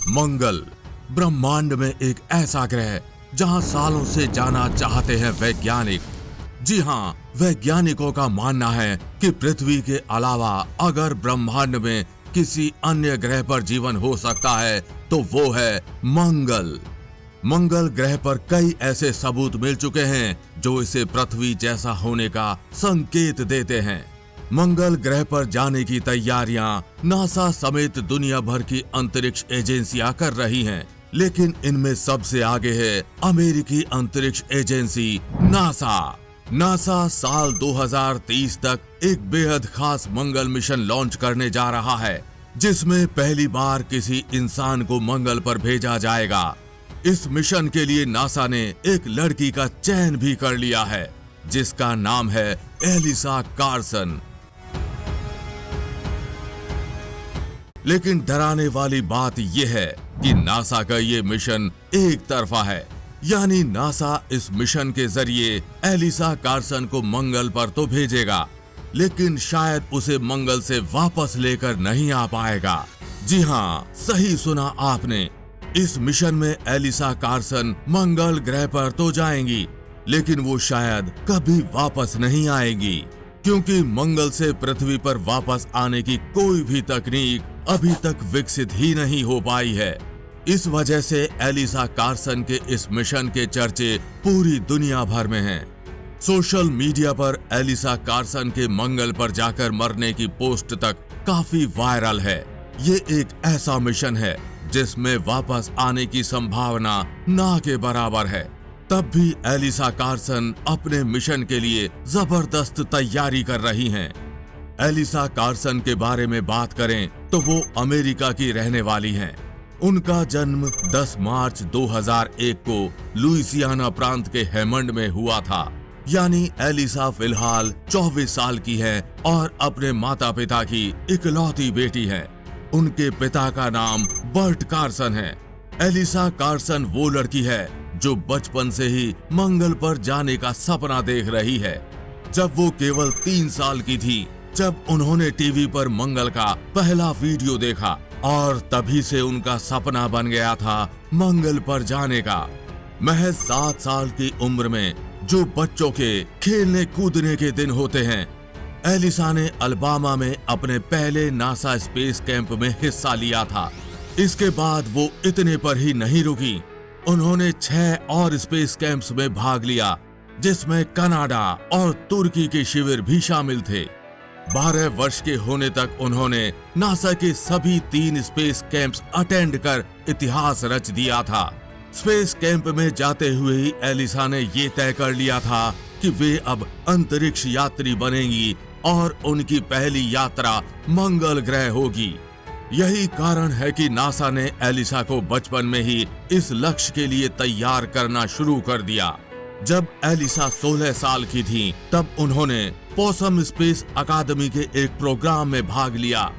मंगल ब्रह्मांड में एक ऐसा ग्रह जहां सालों से जाना चाहते हैं वैज्ञानिक। जी हां, वैज्ञानिकों का मानना है कि पृथ्वी के अलावा अगर ब्रह्मांड में किसी अन्य ग्रह पर जीवन हो सकता है तो वो है मंगल। मंगल ग्रह पर कई ऐसे सबूत मिल चुके हैं जो इसे पृथ्वी जैसा होने का संकेत देते हैं। मंगल ग्रह पर जाने की तैयारियां नासा समेत दुनिया भर की अंतरिक्ष एजेंसियां कर रही हैं, लेकिन इनमें सबसे आगे है अमेरिकी अंतरिक्ष एजेंसी नासा। नासा साल 2030 तक एक बेहद खास मंगल मिशन लॉन्च करने जा रहा है, जिसमें पहली बार किसी इंसान को मंगल पर भेजा जाएगा। इस मिशन के लिए नासा ने एक लड़की का चयन भी कर लिया है, जिसका नाम है एलिसा कार्सन। लेकिन डराने वाली बात यह है कि नासा का ये मिशन एक तरफा है, यानी नासा इस मिशन के जरिए एलिसा कार्सन को मंगल पर तो भेजेगा, लेकिन शायद उसे मंगल से वापस लेकर नहीं आ पाएगा। जी हां, सही सुना आपने। इस मिशन में एलिसा कार्सन मंगल ग्रह पर तो जाएंगी, लेकिन वो शायद कभी वापस नहीं आएगी, क्योंकि मंगल से पृथ्वी पर वापस आने की कोई भी तकनीक अभी तक विकसित ही नहीं हो पाई है। इस वजह से एलिसा कार्सन के इस मिशन के चर्चे पूरी दुनिया भर में हैं। सोशल मीडिया पर एलिसा कार्सन के मंगल पर जाकर मरने की पोस्ट तक काफी वायरल है। ये एक ऐसा मिशन है जिसमें वापस आने की संभावना ना के बराबर है। तब भी एलिसा कार्सन अपने मिशन के लिए जबरदस्त तैयारी कर रही हैं। एलिसा कार्सन के बारे में बात करें तो वो अमेरिका की रहने वाली हैं। उनका जन्म 10 मार्च 2001 को लुइसियाना प्रांत के हेमंड में हुआ था। यानी एलिसा फिलहाल 24 साल की है और अपने माता पिता की इकलौती बेटी है। उनके पिता का नाम बर्ट कार्सन है। एलिसा कार्सन वो लड़की है जो बचपन से ही मंगल पर जाने का सपना देख रही है। जब वो केवल 3 साल की थी, जब उन्होंने टीवी पर मंगल का पहला वीडियो देखा, और तभी से उनका सपना बन गया था मंगल पर जाने का। महज 7 साल की उम्र में, जो बच्चों के खेलने कूदने के दिन होते हैं, एलिसा ने अल्बामा में अपने पहले नासा स्पेस कैंप में हिस्सा लिया था। इसके बाद वो इतने पर ही नहीं रुकी, उन्होंने 6 और स्पेस कैंप्स में भाग लिया, जिसमें कनाडा और तुर्की के शिविर भी शामिल थे। 12 वर्ष के होने तक उन्होंने नासा के सभी 3 स्पेस कैंप्स अटेंड कर इतिहास रच दिया था। स्पेस कैंप में जाते हुए ही एलिसा ने ये तय कर लिया था कि वे अब अंतरिक्ष यात्री बनेंगी और उनकी पहली यात्रा मंगल ग्रह होगी। यही कारण है कि नासा ने एलिसा को बचपन में ही इस लक्ष्य के लिए तैयार करना शुरू कर दिया। जब एलिसा 16 साल की थी, तब उन्होंने पोसम स्पेस अकादमी के एक प्रोग्राम में भाग लिया,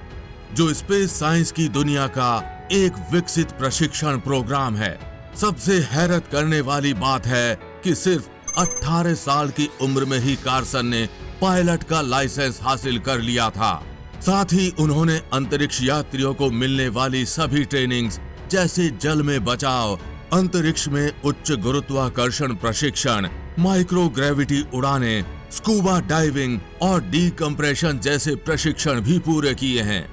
जो स्पेस साइंस की दुनिया का एक विकसित प्रशिक्षण प्रोग्राम है। सबसे हैरत करने वाली बात है कि सिर्फ 18 साल की उम्र में ही कार्सन ने पायलट का लाइसेंस हासिल कर लिया था। साथ ही उन्होंने अंतरिक्ष यात्रियों को मिलने वाली सभी ट्रेनिंग्स, जैसे जल में बचाव, अंतरिक्ष में उच्च गुरुत्वाकर्षण प्रशिक्षण, माइक्रो ग्रेविटी उड़ानें, स्कूबा डाइविंग और डीकम्प्रेशन जैसे प्रशिक्षण भी पूरे किए हैं।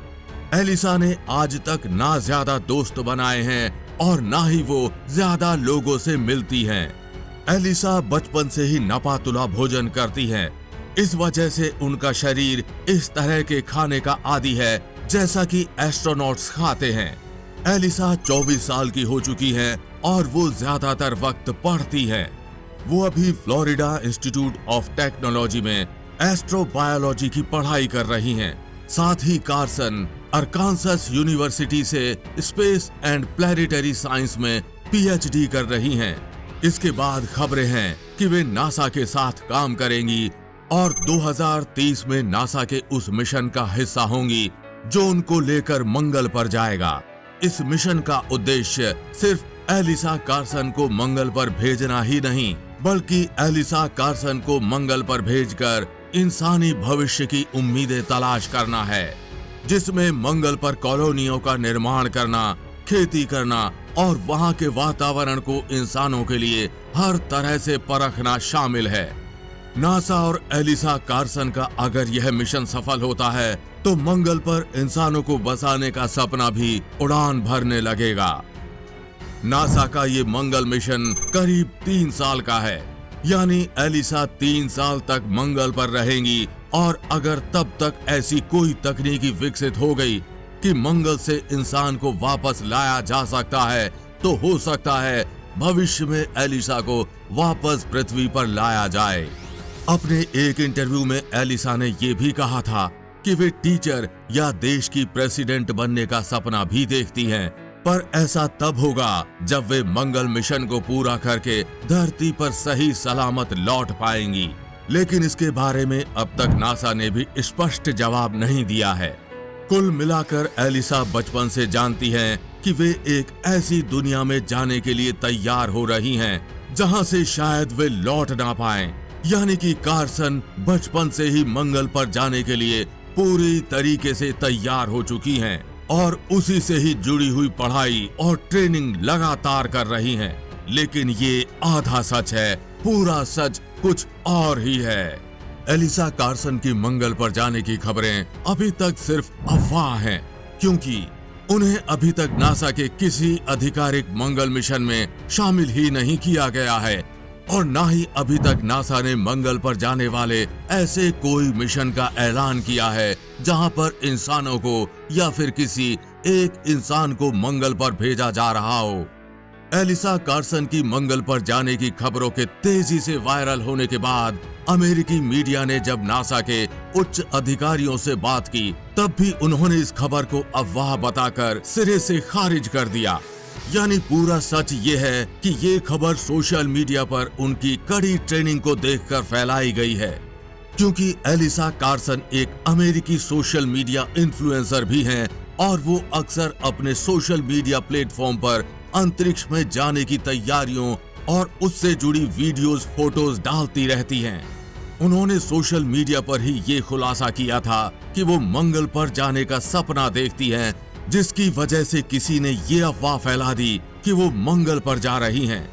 एलिसा ने आज तक ना ज्यादा दोस्त बनाए हैं और ना ही वो ज्यादा लोगों से मिलती हैं। एलिसा बचपन से ही नपातुला भोजन करती हैं। इस वजह से उनका शरीर इस तरह के खाने का आदी है जैसा कि एस्ट्रोनॉट्स खाते हैं। एलिसा 24 साल की हो चुकी है और वो ज्यादातर वक्त पढ़ती हैं। वो अभी फ्लोरिडा इंस्टीट्यूट ऑफ टेक्नोलॉजी में एस्ट्रोबायोलॉजी की पढ़ाई कर रही हैं। साथ ही कार्सन अरकानसास यूनिवर्सिटी से स्पेस एंड प्लैनेटरी साइंस में पीएचडी कर रही हैं। इसके बाद खबरें हैं कि वे नासा के साथ काम करेंगी और 2030 में नासा के उस मिशन का हिस्सा होंगी जो उनको लेकर मंगल पर जाएगा। इस मिशन का उद्देश्य सिर्फ एलिसा कार्सन को मंगल पर भेजना ही नहीं, बल्कि एलिसा कार्सन को मंगल पर भेजकर इंसानी भविष्य की उम्मीदें तलाश करना है, जिसमें मंगल पर कॉलोनियों का निर्माण करना, खेती करना और वहां के वातावरण को इंसानों के लिए हर तरह से परखना शामिल है। नासा और एलिसा कार्सन का अगर यह मिशन सफल होता है तो मंगल पर इंसानों को बसाने का सपना भी उड़ान भरने लगेगा। नासा का ये मंगल मिशन करीब 3 साल का है, यानी एलिसा 3 साल तक मंगल पर रहेंगी और अगर तब तक ऐसी कोई तकनीकी विकसित हो गई कि मंगल से इंसान को वापस लाया जा सकता है तो हो सकता है भविष्य में एलिसा को वापस पृथ्वी पर लाया जाए। अपने एक इंटरव्यू में एलिसा ने यह भी कहा था कि वे टीचर या देश की प्रेसिडेंट बनने का सपना भी देखती हैं, पर ऐसा तब होगा जब वे मंगल मिशन को पूरा करके धरती पर सही सलामत लौट पाएंगी। लेकिन इसके बारे में अब तक नासा ने भी स्पष्ट जवाब नहीं दिया है। कुल मिलाकर एलिसा बचपन से जानती हैं कि वे एक ऐसी दुनिया में जाने के लिए तैयार हो रही हैं जहां से शायद वे लौट ना पाएं। यानी कि कार्सन बचपन से ही मंगल पर जाने के लिए पूरी तरीके से तैयार हो चुकी हैं और उसी से ही जुड़ी हुई पढ़ाई और ट्रेनिंग लगातार कर रही हैं। लेकिन ये आधा सच है, पूरा सच कुछ और ही है। एलिसा कार्सन की मंगल पर जाने की खबरें अभी तक सिर्फ अफवाह हैं, क्योंकि उन्हें अभी तक नासा के किसी आधिकारिक मंगल मिशन में शामिल ही नहीं किया गया है और ना ही अभी तक नासा ने मंगल पर जाने वाले ऐसे कोई मिशन का ऐलान किया है जहां पर इंसानों को या फिर किसी एक इंसान को मंगल पर भेजा जा रहा हो। एलिसा कार्सन की मंगल पर जाने की खबरों के तेजी से वायरल होने के बाद अमेरिकी मीडिया ने जब नासा के उच्च अधिकारियों से बात की तब भी उन्होंने इस खबर को अफवाह बताकर सिरे से खारिज कर दिया। यानी पूरा सच ये है कि ये खबर सोशल मीडिया पर उनकी कड़ी ट्रेनिंग को देखकर फैलाई गई है, क्योंकि एलिसा कार्सन एक अमेरिकी सोशल मीडिया इन्फ्लुएंसर भी हैं और वो अक्सर अपने सोशल मीडिया प्लेटफॉर्म पर अंतरिक्ष में जाने की तैयारियों और उससे जुड़ी वीडियोस, फोटोज डालती रहती हैं। उन्होंने सोशल मीडिया पर ही ये खुलासा किया था कि वो मंगल पर जाने का सपना देखती हैं, जिसकी वजह से किसी ने ये अफवाह फैला दी कि वो मंगल पर जा रही हैं।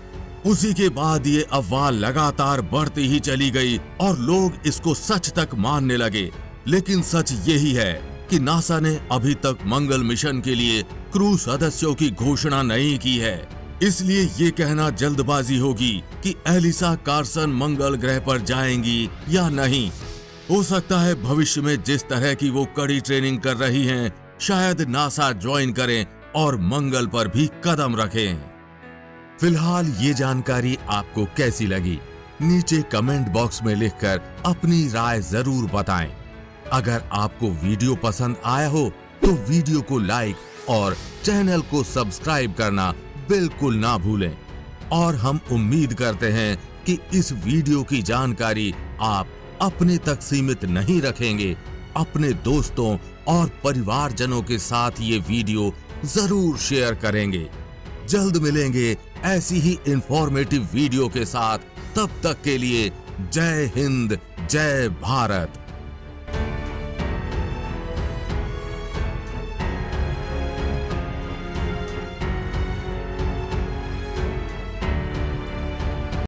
उसी के बाद ये अफवाह लगातार बढ़ती ही चली गई और लोग इसको सच तक मानने लगे। लेकिन सच यही है कि नासा ने अभी तक मंगल मिशन के लिए क्रू सदस्यों की घोषणा नहीं की है, इसलिए ये कहना जल्दबाजी होगी कि एलिसा कार्सन मंगल ग्रह पर जाएंगी या नहीं। हो सकता है भविष्य में जिस तरह की वो कड़ी ट्रेनिंग कर रही हैं, शायद नासा ज्वाइन करें और मंगल पर भी कदम रखें। फिलहाल ये जानकारी आपको कैसी लगी? नीचे कमेंट बॉक्स में लिखकर अपनी राय जरूर बताएं। अगर आपको वीडियो पसंद आया हो तो वीडियो को लाइक और चैनल को सब्सक्राइब करना बिल्कुल ना भूलें। और हम उम्मीद करते हैं कि इस वीडियो की जानकारी आप अपने तक सीमित नहीं रखेंगे, अपने दोस्तों और परिवारजनों के साथ ये वीडियो जरूर शेयर करेंगे। जल्द मिलेंगे ऐसी ही इंफॉर्मेटिव वीडियो के साथ। तब तक के लिए जय हिंद, जय भारत।